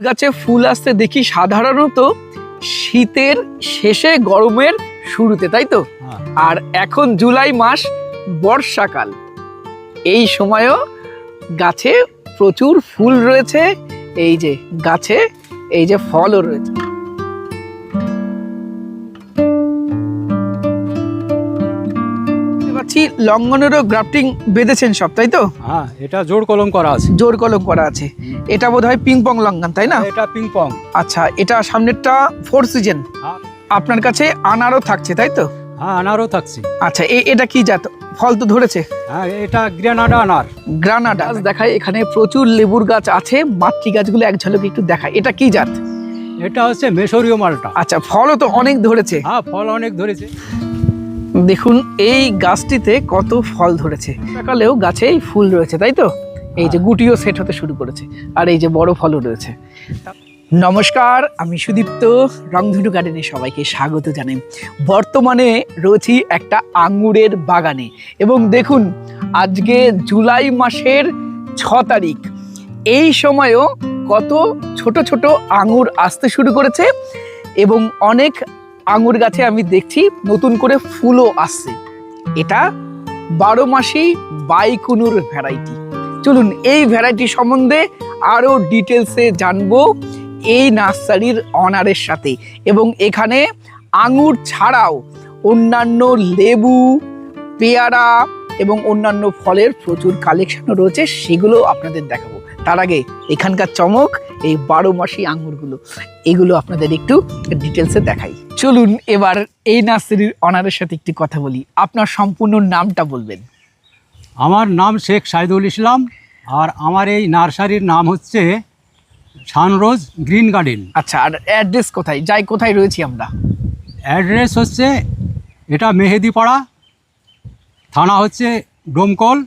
গাছে ফুল আসতে দেখি সাধারণত শীতের শেষে গরমের শুরুতে, তাই তো? আর এখন জুলাই মাস, বর্ষাকাল, এই সময়ও গাছে প্রচুর ফুল রয়েছে। এই যে গাছে এই যে ফলও রয়েছে। লঙ্ঘনেরও গ্রাফটিং বেঁধেছেন সব, তাই তো? হ্যাঁ, এটা জোর কলম করা আছে। জোর কলম করা আছে। এটা বোধহয় পিং পং লঙ্ঘন, তাই না? এটা পিং পং। আচ্ছা, এটা সামনেরটা 4 সিজন। আপনার কাছে আনারও থাকছে, তাই তো? হ্যাঁ, আনারও থাকছে। আচ্ছা, এটা কি জাত? ফল তো ধরেছে। হ্যাঁ, এটা গ্রানাডা আনার। গ্রানাডা দেখায়। এখানে প্রচুর লেবুর গাছ আছে। মাতৃ গাছগুলো এক ঝলকে একটু দেখায়। এটা কি জাত? এটা হচ্ছে মেসরীয় মালটা। আচ্ছা, ফলও তো অনেক ধরেছে। হ্যাঁ, ফল অনেক ধরেছে। দেখুন এই গাছটিতে কত ফল ধরেছে। সকালেও গাছে ফুল রয়েছে, তাই তো? এই যে গুটিও সেট হতে শুরু করেছে, আর এই যে বড় ফলও রয়েছে। নমস্কার, আমি সুদীপ্ত। রংধনু গার্ডেনে সবাইকে স্বাগত জানাই। বর্তমানে রয়েছি একটা আঙ্গুরের বাগানে, এবং দেখুন আজকে জুলাই মাসের 6 তারিখ। এই সময়ও কত ছোট ছোট আঙ্গুর আসতে শুরু করেছে, এবং অনেক আঙ্গুর গাছে আমি দেখছি নতুন করে ফুলও আসছে। এটা 12 মাসি বাইকুনুর ভ্যারাইটি। চলুন এই ভ্যারাইটি সম্বন্ধে আরো ডিটেলসে জানবো এই নার্সারির অনারের সাথে। এবং এখানে আঙ্গুর ছাড়াও অন্যান্য লেবু, পেয়ারা এবং অন্যান্য ফলের প্রচুর কালেকশনও রয়েছে, সেগুলো আপনাদের দেখাবো। তার আগে এখানকার চমক এই 12 মাসি আঙ্গুরগুলো, এগুলো আপনাদের একটু ডিটেলসে দেখাই। চলুন এবার এই নার্সারির অনারের সাথে একটু কথা বলি। আপনার সম্পূর্ণ নামটা বলবেন? আমার নাম শেখ সাইদুল ইসলাম, আর আমার এই নার্সারির নাম হচ্ছে সানরোজ গ্রিন গার্ডেন। আচ্ছা, আর অ্যাড্রেস কোথায়? কোথায় রয়েছি আমরা? অ্যাড্রেস হচ্ছে এটা মেহেদিপাড়া, থানা হচ্ছে ডোমকল,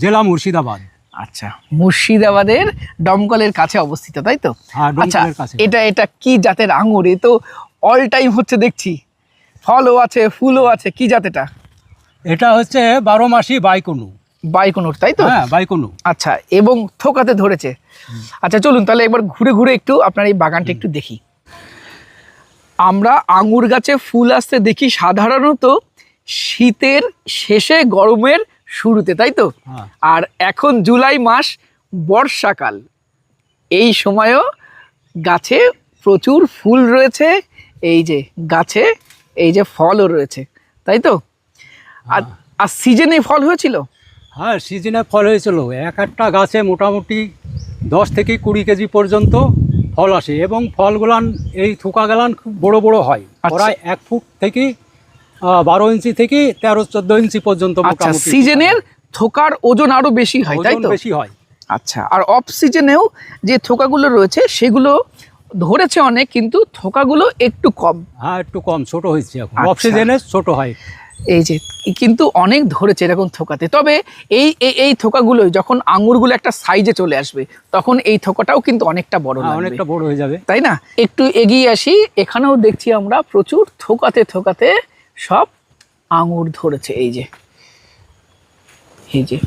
জেলা মুর্শিদাবাদ। আচ্ছা, মুর্শিদাবাদের ডমকলের কাছে অবস্থিত, তাই তো? হ্যাঁ, আচ্ছা, ডোমকলের কাছে। এটা কি জাতের আঙ্গুর? এ তো অল টাইম হচ্ছে দেখছি, ফলও আছে, ফুলও আছে। কি জাত এটা? এটা হচ্ছে 12 মাসি বাইকুনু। বাইকুনুর, তাই তো? হ্যাঁ, বাইকুনু। আচ্ছা, এবং থোকাতে ধরেছে। আচ্ছা, চলুন তাহলে একবার ঘুরে ঘুরে একটু আপনার এই বাগানটা একটু দেখি। আমরা আঙ্গুর গাছে ফুল আসতে দেখি সাধারণত শীতের শেষে গরমের শুরুতে, তাই তো? হ্যাঁ। আর এখন জুলাই মাস, বর্ষাকাল, এই সময়ও গাছে প্রচুর ফুল রয়েছে। এই যে গাছে এই যে ফলও রয়েছে, তাই তো? আর সিজনে ফল হয়েছিল? হ্যাঁ, সিজনে ফল হয়েছিল। এক একটা গাছে মোটামুটি 10 থেকে 20 কেজি পর্যন্ত ফল আসে, এবং ফলগুলান এই থোকা গেলান খুব বড় বড় হয়। প্রায় 1 ফুট থেকে 12 ইঞ্চি থেকে 13-14 ইঞ্চি পর্যন্ত। আচ্ছা, সিজনের থোকার ওজন আরো বেশি হয়, তাই তো? বেশি হয়। আচ্ছা, আর অফ সিজনেও যে থোকাগুলো রয়েছে সেগুলো ধরেছে অনেক, কিন্তু থোকাগুলো একটু কম। হ্যাঁ, একটু কম, ছোট হয়েছে এখন। আচ্ছা। অফ সিজনে ছোট হয়। এই যে কিন্তু অনেক ধরেছে এরকম থোকাতে। তবে এই থোকাগুলো যখন আঙ্গুরগুলো একটা সাইজে চলে আসবে, তখন এই থোকাটাও কিন্তু অনেকটা বড় লাগবে, অনেকটা বড় হয়ে যাবে, তাই না? একটু এগিয়ে আসি। এখানেও দেখছি আমরা প্রচুর থোকাতে থোকাতে সব আঙ্গুর ধরেছে। এই যে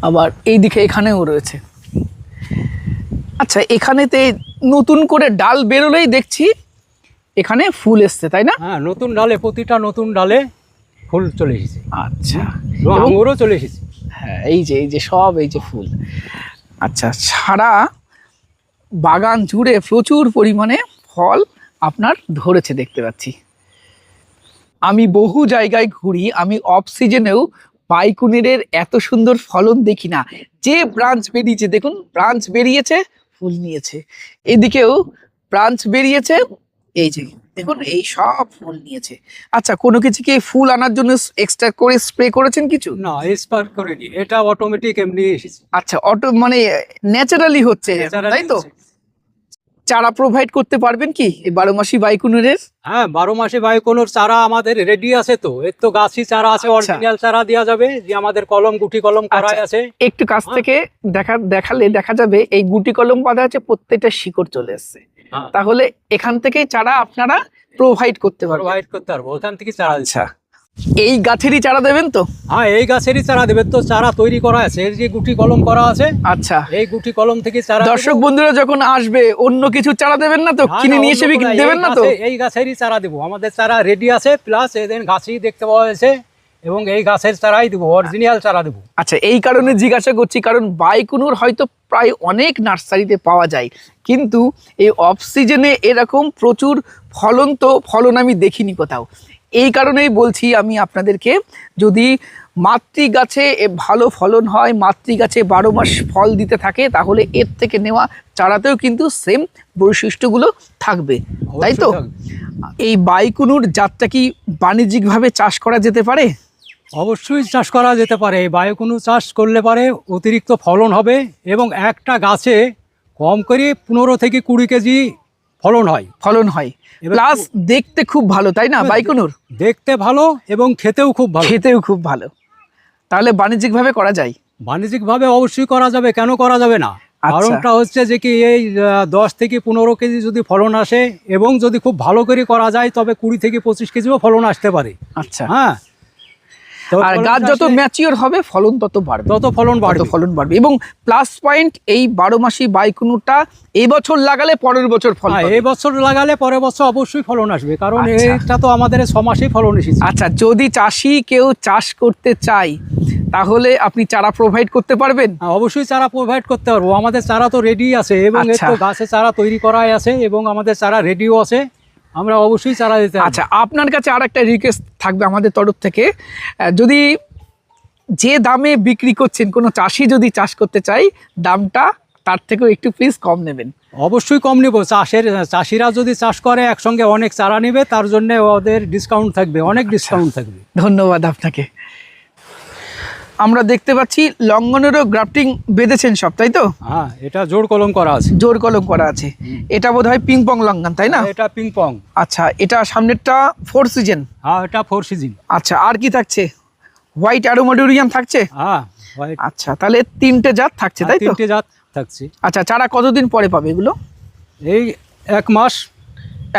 আবার এইদিকে এখানেও রয়েছে। আচ্ছা, এখানেতে নতুন করে ডাল বেরোলেই দেখছি এখানে ফুল এসছে, তাই না? হ্যাঁ, নতুন ডালে, প্রতিটা নতুন ডালে ফুল চলে এসেছে। আচ্ছা, আঙ্গুরও চলে এসেছে। হ্যাঁ, এই যে সব এই যে ফুল। আচ্ছা, সারা বাগান জুড়ে প্রচুর পরিমাণে ফল আপনার ধরেছে দেখতে পাচ্ছি। আমি বহু জায়গায় ঘুরি, আমি অফ সিজনেও বাইকুনিরের এত সুন্দর ফলন দেখি না। যে ব্রাঞ্চ বেরিয়েছে, দেখুন ব্রাঞ্চ বেরিয়েছে, ফুল নিয়েছে। এদিকেও ব্রাঞ্চ বেরিয়েছে, এই যে দেখুন এই সব ফুল নিয়েছে। আচ্ছা, কোনো কিছু কি ফুল আনার জন্য এক্সট্রা করে স্প্রে করেছেন কিছু? না, স্পার করেনি, এটা অটোমেটিক এমনি এসেছে। আচ্ছা, মানে ন্যাচারালি হচ্ছে, তাই তো? চারা প্রোভাইড করতে পারবেন কি এই 12 মাসি বাইকুনুরের? হ্যাঁ, 12 মাসে বাইকুনুর চারা আমাদের রেডি আছে। তো এর তো গাছি চারা আছে, অরিজিনাল চারা দেওয়া যাবে, যে আমাদের কলম, গুটি কলম করা আছে। একটু কাছ থেকে দেখালে দেখা যাবে এই গুটি কলম বাঁধা আছে, প্রত্যেকটা শিকড় চলে আসছে। তাহলে এখান থেকেই চারা আপনারা প্রোভাইড করতে পারবো। ওখান থেকে চারা। আচ্ছা, এই গাছেরই চারা দেবেন তো? হ্যাঁ, এই গাছেরই চারা দেবে, তো চারা তৈরি করা আছে, এই যে গুটি কলম করা আছে। আচ্ছা, এই গুটি কলম থেকে চারা দর্শক দেবো। বন্ধুরা যখন আসবে অন্য কিছু চারা দেবেন না তো? না, কিনে না, নিয়ে এসে অন্য বিক্রি কোনো, দেবেন এই না তো? এই গাছেরই চারা দেবো, আমাদের চারা রেডি আছে, প্লাস এদের গাছই দেখতে পাওয়া যাচ্ছে, এবং এই গাছের চারাই দেবো, অরিজিনাল চারা দেবো। আচ্ছা, এই কারণে জিজ্ঞাসা করছি, কারণ বাইকুনুর হয়তো প্রায় অনেক নার্সারিতে পাওয়া যায়, কিন্তু এই অফ সিজনে এরকম প্রচুর ফলন আমি দেখিনি কোথাও। এই কারণেই বলছি আমি আপনাদেরকে, যদি মাতৃ গাছে ভালো ফলন হয়, মাতৃ গাছে 12 মাস ফল দিতে থাকে, তাহলে এর থেকে নেওয়া চারাতেও কিন্তু সেম বৈশিষ্ট্যগুলো থাকবে, তাই তো? অবশ্যই থাকবে। এই বাইকুনুর জাতটা কি বাণিজ্যিকভাবে চাষ করা যেতে পারে? অবশ্যই চাষ করা যেতে পারে, এই বায়োকুনু চাষ করলে পারে অতিরিক্ত ফলন হবে, এবং একটা গাছে কম করে 15 থেকে 20 কেজি ফলন হয়। এবার প্লাস দেখতে খুব ভালো, তাই না বাইকুনুর? দেখতে ভালো এবং খেতেও খুব ভালো। খেতেও খুব ভালো। তাহলে বাণিজ্যিকভাবে করা যায়? বাণিজ্যিকভাবে অবশ্যই করা যাবে, কেন করা যাবে না? আচ্ছা। কারণটা হচ্ছে যে কি, এই 10 থেকে 15 কেজি যদি ফলন আসে, এবং যদি খুব ভালো করে করা যায়, তবে 20 থেকে 25 কেজিও ফলন আসতে পারে। আচ্ছা, হ্যাঁ, আর গাছ যত ম্যাচিওর হবে ফলন তত বাড়বে, তত ফলন বাড়বে। এবং প্লাস পয়েন্ট, এই 12 মাসি বাইকুনুরটা এই বছর লাগালে পরের বছর ফল পাবে। এই বছর লাগালে পরের বছর অবশ্যই ফলন আসবে, কারণ আচ্ছা। এটা তো আমাদের 6 মাসেই ফলন এসেছে। আচ্ছা, যদি চাষি কেউ চাষ করতে চায়, তাহলে আপনি চারা প্রোভাইড করতে পারবেন? হ্যাঁ, অবশ্যই চারা প্রোভাইড করতে পারবো, আমাদের চারা তো রেডি আছে, এবং এর আচ্ছা। তো গাছে চারা তৈরি করাই আছে, এবং আমাদের চারা রেডিও আছে, আমরা অবশ্যই চারা দিতে পারবো। আচ্ছা, আপনার কাছে আর একটা রিকোয়েস্ট থাকবে আমাদের তরফ থেকে, যদি যে দামে বিক্রি করছেন, কোনো চাষি যদি চাষ করতে চায়, দামটা তার থেকেও একটু প্লিজ কম নেবেন। অবশ্যই কম নেব, চাষিরা যদি চাষ করে একসঙ্গে অনেক চারা নেবে, তার জন্য ওদের ডিসকাউন্ট থাকবে, অনেক ডিসকাউন্ট থাকবে। ধন্যবাদ আপনাকে। আমরা দেখতে পাচ্ছি লঙ্ঘনেরও গ্রাফটিং বেঁধেছেন সব, তাই তো? হ্যাঁ, এটা জোড় কলম করা আছে। জোর কলম করা আছে। এটা বোধহয় পিং পং লঙ্ঘন, তাই না? এটা পিং পং। আচ্ছা, এটা সামনেরটা 4 সিজন। হ্যাঁ, এটা 4 সিজন। আচ্ছা, আর কি থাকছে? হোয়াইট অ্যারোমাডুরিয়াম থাকছে? হ্যাঁ, white। আচ্ছা, তাহলে 3টে জাত থাকছে, তাই তো? 3টে জাত থাকছে। আচ্ছা, চারা কতদিন পরে পাবে এগুলো? এই 1 মাস।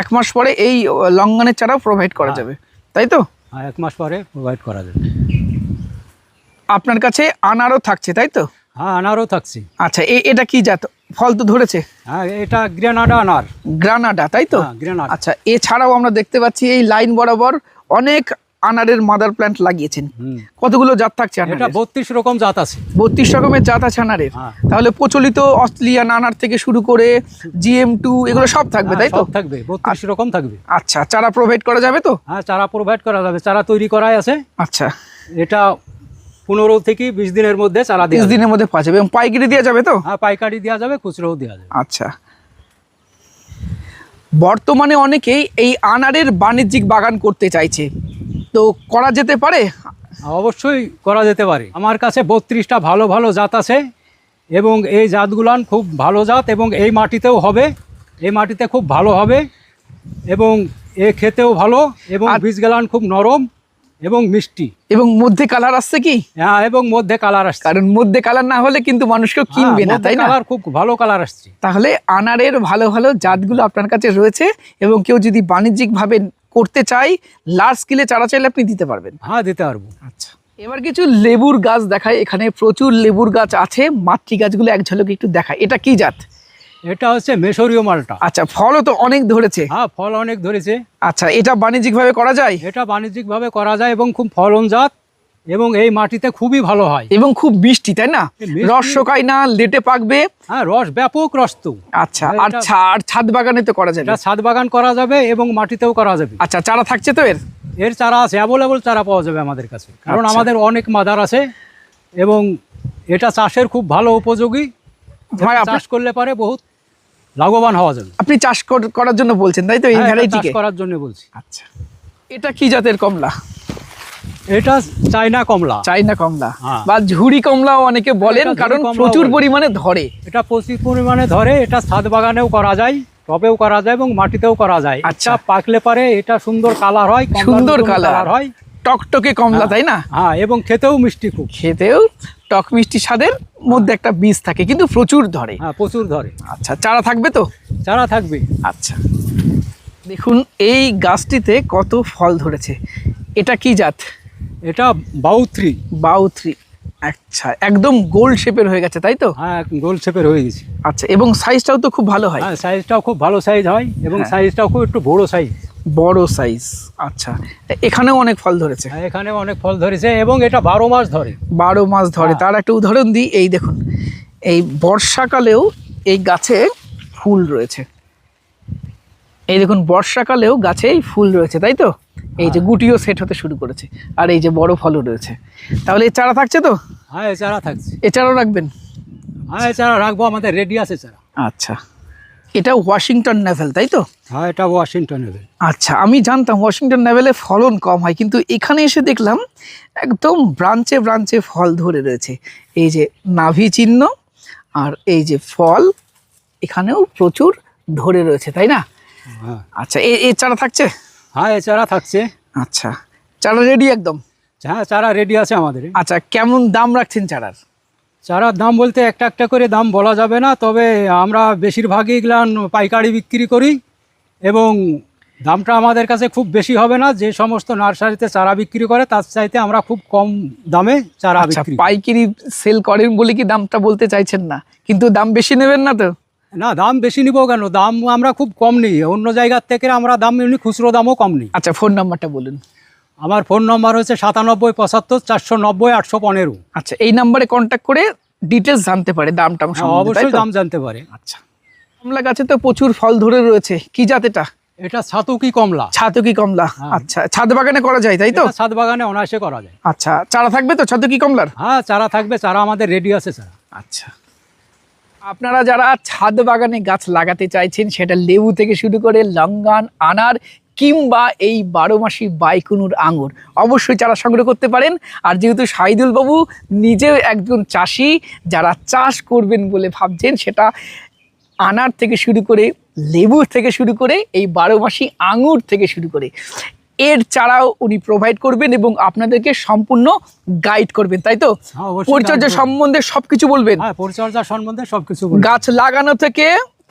1 মাস পরে এই লঙ্ঘনের চারা প্রোভাইড করা যাবে, তাই তো? হ্যাঁ, 1 মাস পরে প্রোভাইড করা যাবে। আপনার কাছে আনারও থাকছে, তাই তো? হ্যাঁ, আনারও থাকছে। আচ্ছা, এটা কি জাত? ফল তো ধরেছে। হ্যাঁ, এটা গ্রেনাডা আনার। গ্রানাডা, তাই তো? হ্যাঁ, গ্রেনাডা। আচ্ছা, এছাড়াও আমরা দেখতে পাচ্ছি এই লাইন বরাবর অনেক আনারের মাদার প্ল্যান্ট লাগিয়েছেন। কতগুলো জাত থাকছে এটা আনারের? 32 রকম জাত আছে। 32 রকমের জাত আছে আনারের। হ্যাঁ। তাহলে প্রচলিত অস্ট্রেলিয়ান আনার থেকে শুরু করে GM2 এগুলো সব থাকবে, তাই তো? সব থাকবে, 32 রকম থাকবে। আচ্ছা, চারা প্রোভাইড করা যাবে তো? হ্যাঁ, চারা প্রোভাইড করা যাবে, চারা তৈরি করাই আছে। আচ্ছা, এটা 15 থেকে 20 দিনের মধ্যে চারা 30 দেওয়া যাবে। দিনের মধ্যে পাওয়া যাবে, এবং পাইকারি দেওয়া যাবে তো? হ্যাঁ, পাইকারি দেওয়া যাবে, খুচরোও দেওয়া যাবে। আচ্ছা, বর্তমানে অনেকেই এই আনারের বাণিজ্যিক বাগান করতে চাইছে, তো করা যেতে পারে? অবশ্যই করা যেতে পারে, আমার কাছে 32টা ভালো ভালো জাত আছে, এবং এই জাতগুলান খুব ভালো জাত, এবং এই মাটিতেও হবে, এই মাটিতে খুব ভালো হবে, এবং এ খেতেও ভালো, এবং বীজগুলান খুব নরম এবং মিষ্টি, এবং মধ্যে কালার আসছে কি? হ্যাঁ, এবং মধ্যে কালার আসছে। কারণ মধ্যে কালার না হলে কিন্তু মানুষ কেউ কিনবে না, তাই না? কালার খুব ভালো কালার আসছে। তাহলে আনারের ভালো ভালো জাতগুলো আপনার কাছে রয়েছে, এবং কেউ যদি বাণিজ্যিকভাবে করতে চায়, লার্জ স্কেলে চারা চাইলে আপনি দিতে পারবেন। হ্যাঁ, দিতে পারবো। আচ্ছা, এবার কিছু লেবুর গাছ দেখায়। এখানে প্রচুর লেবুর গাছ আছে, মাতৃ গাছগুলো এক ঝলকে একটু দেখায়। এটা কি জাত? এটা হচ্ছে মেসরীয় মালটা। আচ্ছা, ফলও তো অনেক ধরেছে। হ্যাঁ, ফল অনেক ধরেছে। আচ্ছা, এটা বাণিজ্যিকভাবে করা যায়? এটা বাণিজ্যিকভাবে করা যায়, এবং খুব ফলন জাত, এবং এই মাটিতে খুবই ভালো হয়, এবং খুব মিষ্টি, তাই না? মিষ্টি। রস শোকায় না, লেটে পাকবে। হ্যাঁ, রস, ব্যাপক রস তো। আচ্ছা, আর এটা- ছাদ বাগানে তো করা যাবে? এটা ছাদ বাগান করা যাবে, এবং মাটিতেও করা যাবে। আচ্ছা, চারা থাকছে তো এর? এর চারা আছে, অ্যাভেলেবল চারা পাওয়া যাবে আমাদের কাছে, কারণ আচ্ছা। আমাদের অনেক মাদার আছে, এবং এটা চাষের খুব ভালো উপযোগী। ভাই, এটা চাষ করলে পারে বহুত লাভবান হওয়া যাবে। আপনি চাষ করার জন্য বলছেন, তাই তো? এই হ্যাঁ, এটা চাষ ভ্যারাইটিকে? করার জন্য বলছি। আচ্ছা, এটা কি জাতের কমলা? এটা চাইনা কমলা। চাইনা কমলা হ্যাঁ। বা ঝুরি কমলাও অনেকে বলেন, এটা ঝুরি কারণ কমলাও প্রচুর বলে। পরিমাণে ধরে। এটা প্রচুর পরিমাণে ধরে, এটা ছাদ বাগানেও করা যায়, টবেও করা যায়, এবং মাটিতেও করা যায়। আচ্ছা। এটা পাকলে পারে এটা সুন্দর কালার হয়, কমলার সুন্দর মতন কালার হয়। টকটকে কমলা, তাই না? হ্যাঁ, এবং খেতেও মিষ্টি খুব। খেতেও টক মিষ্টি স্বাদের মধ্যে একটা বীজ থাকে, কিন্তু প্রচুর ধরে। হ্যাঁ, প্রচুর ধরে। আচ্ছা, চারা থাকবে তো? চারা থাকবে। আচ্ছা, দেখুন এই গাছটিতে কত ফল ধরেছে। এটা কি জাত? এটা বাউ3। বাউ3। আচ্ছা, একদম গোল শেপের হয়ে গেছে তাই তো? হ্যাঁ, গোল শেপের হয়ে গেছে। আচ্ছা, এবং সাইজটাও তো খুব ভালো হয়। হ্যাঁ, সাইজটাও খুব ভালো সাইজ হয় এবং হ্যাঁ। সাইজটাও খুব একটু বড় সাইজ। বড় সাইজ। আচ্ছা, এখানেও অনেক ফল ধরেছে। হ্যাঁ, এখানে অনেক ফল ধরেছে এবং এটা 12 মাস ধরে। 12 মাস ধরে। হ্যাঁ। তার একটা উদাহরণ দিই, এই দেখুন, এই বর্ষাকালেও এই গাছে ফুল রয়েছে। এই দেখুন, বর্ষাকালেও গাছেই ফুল রয়েছে তাই তো? এই যে গুটিও সেট হতে শুরু করেছে, আর এই যে বড় ফলও রয়েছে। তাহলে এই চারা থাকছে তো? হ্যাঁ, এ চারা থাকছে। এ চারাও রাখবেন? হ্যাঁ, এ চারা রাখবো, আমাদের রেডি আছে চারা। আচ্ছা, এটা ওয়াশিংটন নেভেল তাই তো? হ্যাঁ, এটা ওয়াশিংটন নেভেল। আচ্ছা, আমি জানতাম ওয়াশিংটন নেভেলে ফলন কম হয়, কিন্তু এখানে এসে দেখলাম একদম ব্রাঞ্চে ব্রাঞ্চে ফল ধরে রয়েছে। এই যে নাভি চিহ্ন আর এই যে ফল, এখানেও প্রচুর ধরে রয়েছে তাই না? হ্যাঁ। আচ্ছা, এ চারা থাকছে? হ্যাঁ, এ চারা থাকছে। আচ্ছা, চারা রেডি একদম? হ্যাঁ, চারা রেডি আছে আমাদের। আচ্ছা, কেমন দাম রাখছেন চারার? চারার দাম বলতে একটা একটা করে দাম বলা যাবে না, তবে আমরা বেশিরভাগই এগুলান পাইকারি বিক্রি করি এবং দামটা আমাদের কাছে খুব বেশি হবে না। যে সমস্ত নার্সারিতে চারা বিক্রি করে তার চাইতে আমরা খুব কম দামে চারা আচ্ছা, বিক্রি করি। পাইকারি সেল করেন বলে কি দামটা বলতে চাইছেন না? কিন্তু দাম বেশি নেবেন না তো? না, দাম বেশি নিব কেন, দাম আমরা খুব কম নিই। অন্য জায়গার থেকে আমরা দাম এমনি খুচরো দামও কম নিই। আচ্ছা, ফোন নাম্বারটা বলুন। আমার ফোন নম্বর হচ্ছে 97 75 490 815। আচ্ছা, এই নাম্বারে কন্ট্যাক্ট করে ডিটেলস জানতে পারে, দাম টাম সম্বন্ধে, তাই অবশ্যই তো? দাম জানতে পারে। আচ্ছা, কমলা গাছে তো প্রচুর ফল ধরে রয়েছে, কি জাত এটা? এটা ছাতকি কমলা। ছাতকি কমলা। হ্যাঁ। আচ্ছা, ছাদ বাগানে করা যায় তাই তো? এটা ছাদ বাগানে অনায়াসে করা যায়। আচ্ছা, চারা থাকবে তো ছাতকি কমলার? হ্যাঁ, চারা থাকবে, চারা আমাদের রেডি আছে চারা। আচ্ছা, আপনারা যারা ছাদ বাগানে গাছ লাগাতে চাইছেন, সেটা লেবু থেকে শুরু করে লঙ্গান, আনার কিংবা এই 12 মাসি বাইকুনুর আঙুর, অবশ্যই চারা সংগ্রহ করতে পারেন। আর যেহেতু শাহিদুল বাবু নিজেও একজন চাষি, যারা চাষ করবেন বলে ভাবছেন, সেটা আনার থেকে শুরু করে লেবুর থেকে শুরু করে এই 12 মাসি আঙুর থেকে শুরু করে এর চারাও উনি প্রোভাইড করবেন এবং আপনাদেরকে সম্পূর্ণ গাইড করবেন তাই তো? হ্যাঁ, অবশ্যই পরিচর্যা guide করবো। সম্বন্ধে সবকিছু বলবেন? হ্যাঁ, পরিচর্যা সম্বন্ধে সবকিছু গাছ লাগানো থেকে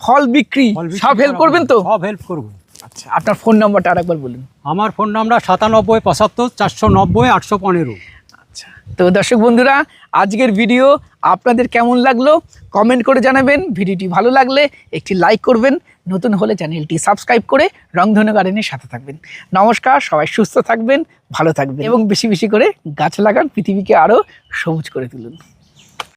ফল বিক্রি ফল বিক্রি সব হেল্প করা করবেন হবে, তো? সব হেল্প করবো। আচ্ছা, আপনার ফোন নাম্বারটা আরেকবার বলুন। আমার ফোন নাম্বার 97 75 490 815। আচ্ছা, তো দর্শক বন্ধুরা, আজকের ভিডিও আপনাদের কেমন লাগলো কমেন্ট করে জানাবেন। ভিডিওটি ভালো লাগলে একটি লাইক করবেন, নতুন হলে চ্যানেলটি সাবস্ক্রাইব করে রংধনু গার্ডেনের সাথে থাকবেন। নমস্কার, সবাই সুস্থ থাকবেন, ভালো থাকবেন এবং বেশি বেশি করে গাছ লাগান, পৃথিবীকে আরও সবুজ করে তুলুন।